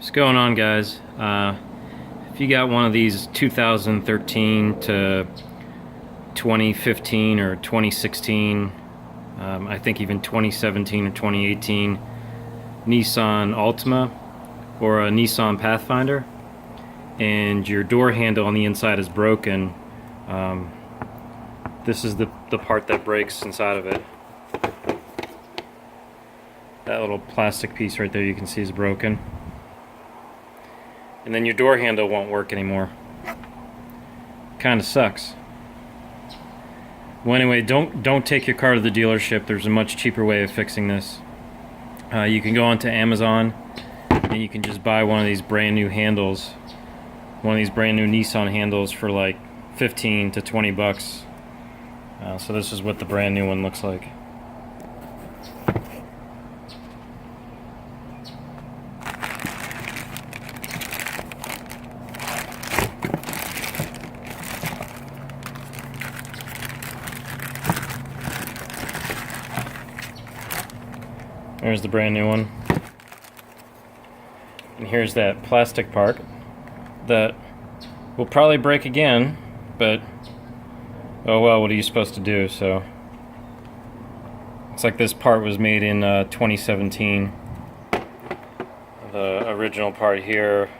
What's going on, guys? If you got one of these 2013 to 2015 or 2016, I think even 2017 or 2018 Nissan Altima or a Nissan Pathfinder, and your door handle on the inside is broken, this is the part that breaks inside of it. That little plastic piece right there you can see is broken. And then your door handle won't work anymore. Kinda sucks. Well, anyway, don't take your car to the dealership. There's a much cheaper way of fixing this. You can go onto Amazon and you can just buy one of these brand new handles, one of these brand new Nissan handles for like 15 to 20 bucks. So this is what the brand new one looks like. There's the brand new one. And here's that plastic part that will probably break again, but oh well, what are you supposed to do? So looks like this part was made in 2017. The original part here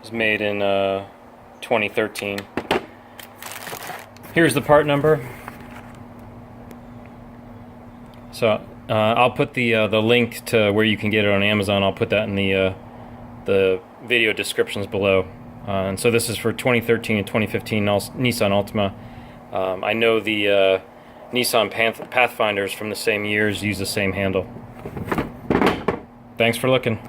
was made in 2013. Here's the part number. So I'll put the link to where you can get it on Amazon. I'll put that in the video descriptions below. And so this is for 2013 and 2015 Nissan Altima. I know the Nissan Pathfinders from the same years use the same handle. Thanks for looking.